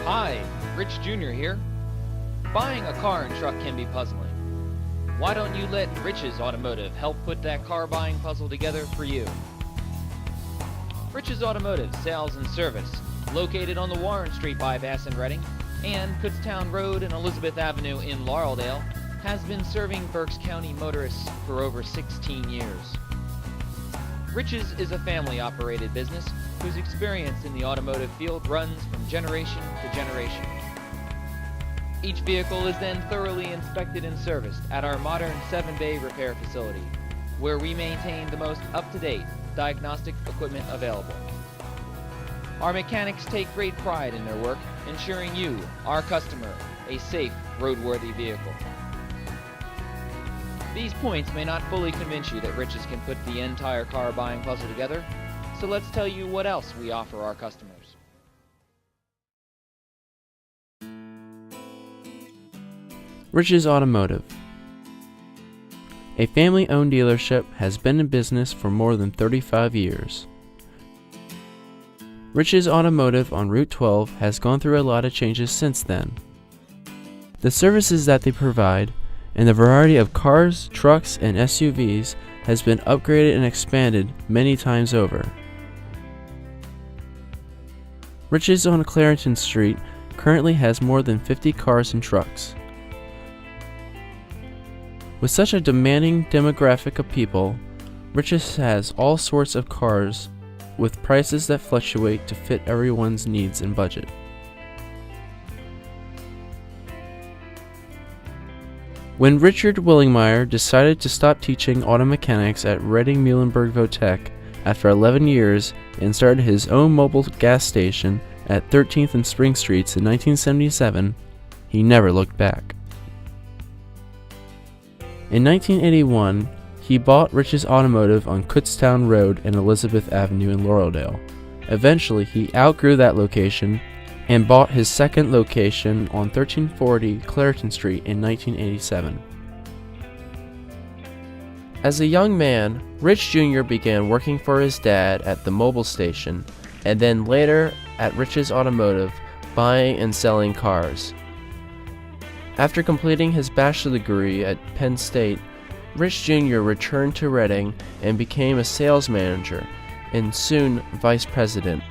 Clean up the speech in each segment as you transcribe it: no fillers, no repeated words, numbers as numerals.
Hi, Rich Jr. here. Buying a car and truck can be puzzling. Why don't you let Rich's Automotive help put that car buying puzzle together for you? Rich's Automotive Sales and Service, located on the Warren Street bypass in Reading and Kutztown Road and Elizabeth Avenue in Laureldale, has been serving Berks County motorists for over 16 years. Rich's is a family-operated business whose experience in the automotive field runs from generation to generation. Each vehicle is then thoroughly inspected and serviced at our modern 7-bay repair facility, where we maintain the most up-to-date diagnostic equipment available. Our mechanics take great pride in their work, ensuring you, our customer, a safe, roadworthy vehicle. These points may not fully convince you that Rich's can put the entire car buying puzzle together, so let's tell you what else we offer our customers. Rich's Automotive. A family-owned dealership has been in business for more than 35 years. Rich's Automotive on Route 12 has gone through a lot of changes since then. The services that they provide and the variety of cars, trucks, and SUVs has been upgraded and expanded many times over. Rich's on Clarendon Street currently has more than 50 cars and trucks. With such a demanding demographic of people, Rich's has all sorts of cars with prices that fluctuate to fit everyone's needs and budget. When Richard Willingmyre decided to stop teaching auto mechanics at Reading Muhlenberg Votech after 11 years and started his own mobile gas station at 13th and Spring Streets in 1977, he never looked back. In 1981, he bought Rich's Automotive on Kutztown Road and Elizabeth Avenue in Laureldale. Eventually, he outgrew that location and bought his second location on 1340 Clarendon Street in 1987. As a young man, Rich Jr. began working for his dad at the mobile station and then later at Rich's Automotive, buying and selling cars. After completing his bachelor's degree at Penn State, Rich Jr. returned to Reading and became a sales manager and soon vice president.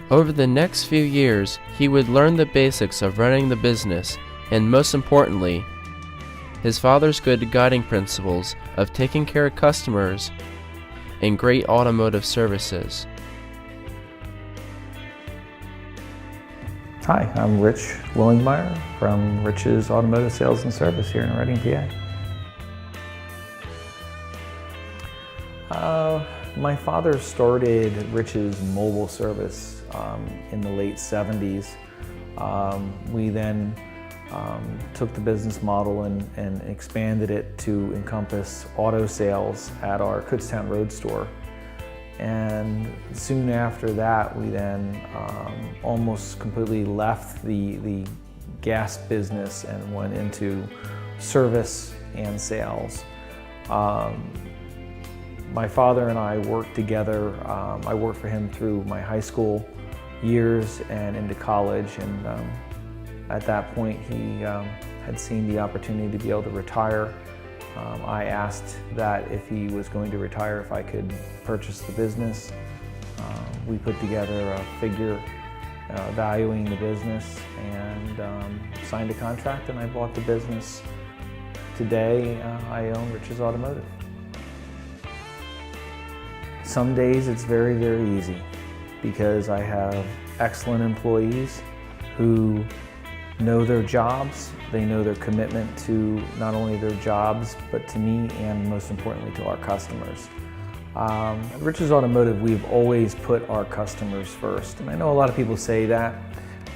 Over the next few years, he would learn the basics of running the business and, most importantly, his father's good guiding principles of taking care of customers and great automotive services. Hi, I'm Rich Willingmyre from Rich's Automotive Sales and Service here in Reading, PA. My father started Rich's mobile service in the late 70s. We then took the business model and expanded it to encompass auto sales at our Kutztown Road store. And soon after that, we then almost completely left the gas business and went into service and sales. My father and I worked together. I worked for him through my high school years and into college, and at that point he had seen the opportunity to be able to retire. I asked that if he was going to retire, if I could purchase the business. We put together a figure valuing the business and signed a contract, and I bought the business. Today I own Rich's Automotive. Some days it's very, very easy because I have excellent employees who know their jobs. They know their commitment to not only their jobs, but to me and most importantly to our customers. At Rich's Automotive, we've always put our customers first. And I know a lot of people say that,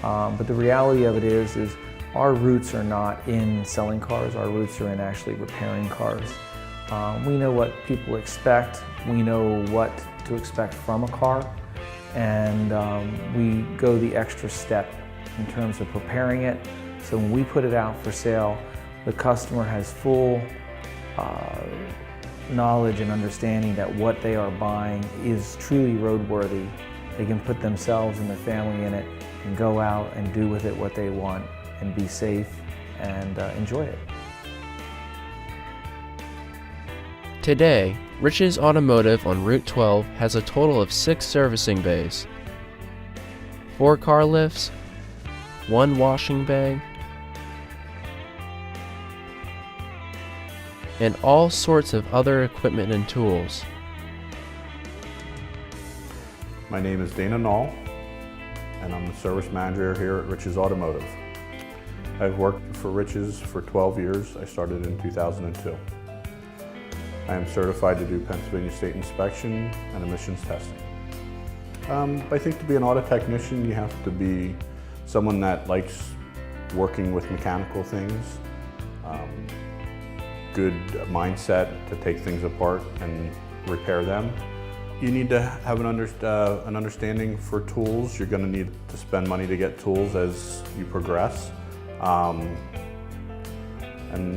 but the reality of it is our roots are not in selling cars. Our roots are in actually repairing cars. We know what people expect. We know what to expect from a car. And we go the extra step in terms of preparing it. So when we put it out for sale, the customer has full knowledge and understanding that what they are buying is truly roadworthy They can put themselves and their family in it and go out and do with it what they want and be safe and enjoy it. Today, Rich's Automotive on Route 12 has a total of 6 servicing bays, 4 car lifts, 1 washing bay, and all sorts of other equipment and tools. My name is Dana Knoll, and I'm the service manager here at Rich's Automotive. I've worked for Rich's for 12 years. I started in 2002. I am certified to do Pennsylvania State inspection and emissions testing. I think to be an auto technician, you have to be someone that likes working with mechanical things, good mindset to take things apart and repair them. You need to have an understanding for tools. You're going to need to spend money to get tools as you progress. And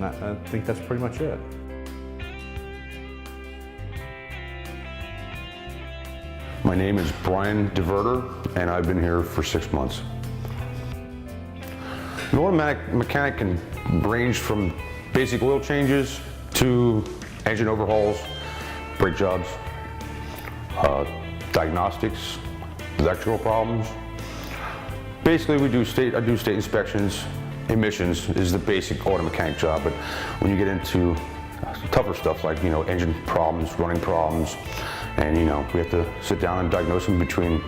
I think that's pretty much it. My name is Brian DeVerter, and I've been here for 6 months. An automatic mechanic can range from basic oil changes to engine overhauls, brake jobs, diagnostics, electrical problems. Basically, I do state inspections. Emissions is the basic auto mechanic job, but when you get into tougher stuff like engine problems, running problems, and we have to sit down and diagnose them between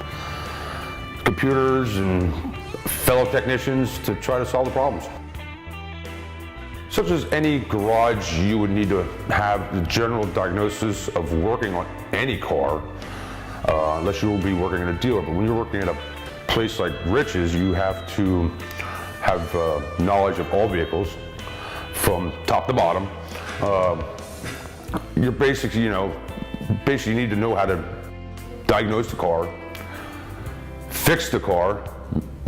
computers and fellow technicians to try to solve the problems. Such as any garage, you would need to have the general diagnosis of working on any car, unless you will be working in a dealer. But when you're working at a place like Rich's, you have to have knowledge of all vehicles from top to bottom. Your basics, basically you need to know how to diagnose the car, fix the car,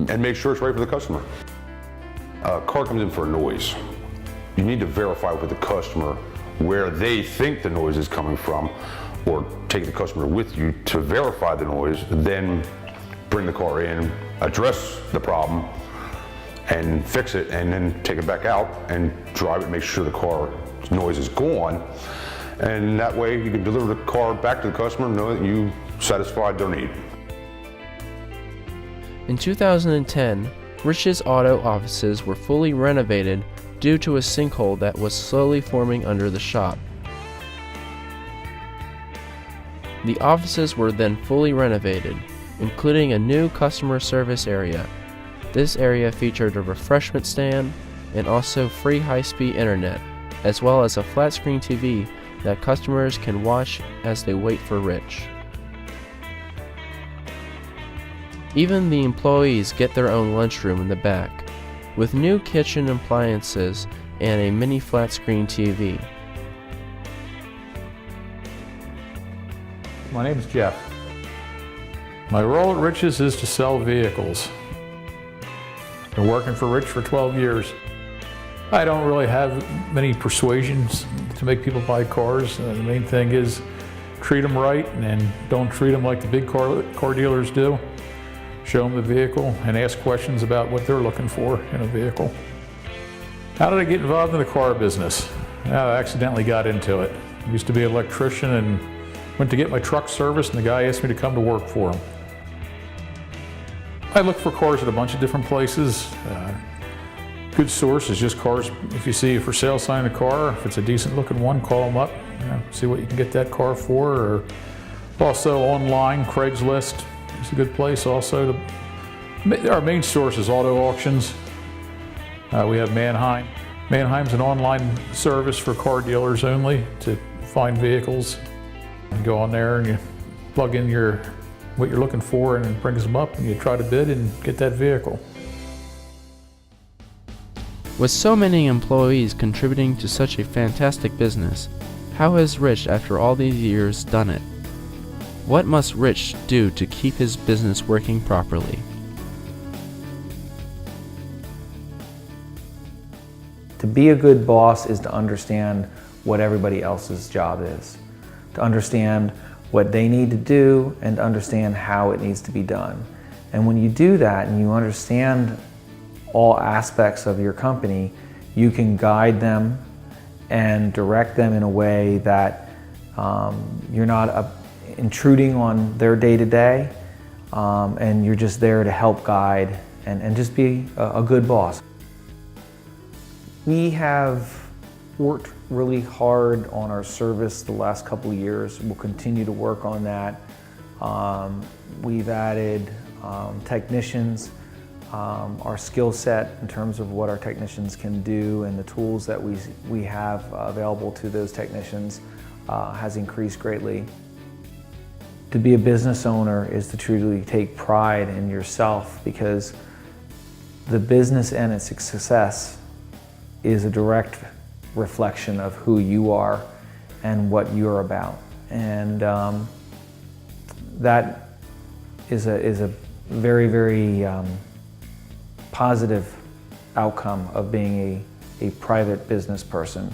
and make sure it's right for the customer. A car comes in for a noise. You need to verify with the customer where they think the noise is coming from, or take the customer with you to verify the noise, then bring the car in, address the problem, and fix it, and then take it back out and drive it, make sure the car noise is gone. And that way you can deliver the car back to the customer and know that you satisfied their need. In 2010, Rich's Auto offices were fully renovated due to a sinkhole that was slowly forming under the shop. The offices were then fully renovated, including a new customer service area. This area featured a refreshment stand and also free high-speed internet, as well as a flat-screen TV that customers can watch as they wait for Rich. Even the employees get their own lunchroom in the back, with new kitchen appliances and a mini flat-screen TV. My name is Jeff. My role at Rich's is to sell vehicles. Been working for Rich for 12 years. I don't really have many persuasions to make people buy cars. The main thing is treat them right and don't treat them like the big car dealers do. Show them the vehicle and ask questions about what they're looking for in a vehicle. How did I get involved in the car business? I accidentally got into it. I used to be an electrician and went to get my truck serviced, and the guy asked me to come to work for him. I look for cars at a bunch of different places. Good source is just cars. If you see a for sale sign in a car, if it's a decent looking one, call them up, see what you can get that car for. Or also online, Craigslist is a good place also. Our main source is auto auctions. We have Manheim. Manheim's an online service for car dealers only to find vehicles. You go on there and you plug in what you're looking for, and it brings them up, and you try to bid and get that vehicle. With so many employees contributing to such a fantastic business, how has Rich, after all these years, done it? What must Rich do to keep his business working properly? To be a good boss is to understand what everybody else's job is. To understand what they need to do and understand how it needs to be done. And when you do that and you understand all aspects of your company, you can guide them and direct them in a way that you're not intruding on their day-to-day, and you're just there to help guide and just be a good boss. We have worked really hard on our service the last couple of years. We'll continue to work on that. We've added technicians. Our skill set in terms of what our technicians can do and the tools that we have available to those technicians has increased greatly. To be a business owner is to truly take pride in yourself, because the business and its success is a direct reflection of who you are and what you're about. And that is a very, very positive outcome of being a private business person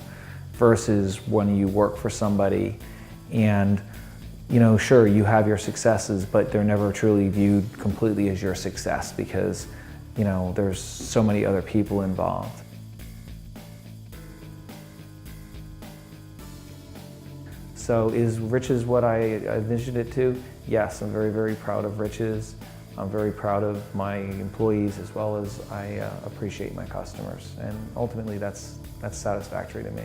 versus when you work for somebody and, you know, sure, you have your successes, but they're never truly viewed completely as your success because, you know, there's so many other people involved. So is Riches what I envisioned it to? Yes, I'm very, very proud of Riches. I'm very proud of my employees as well as I appreciate my customers. And ultimately that's satisfactory to me.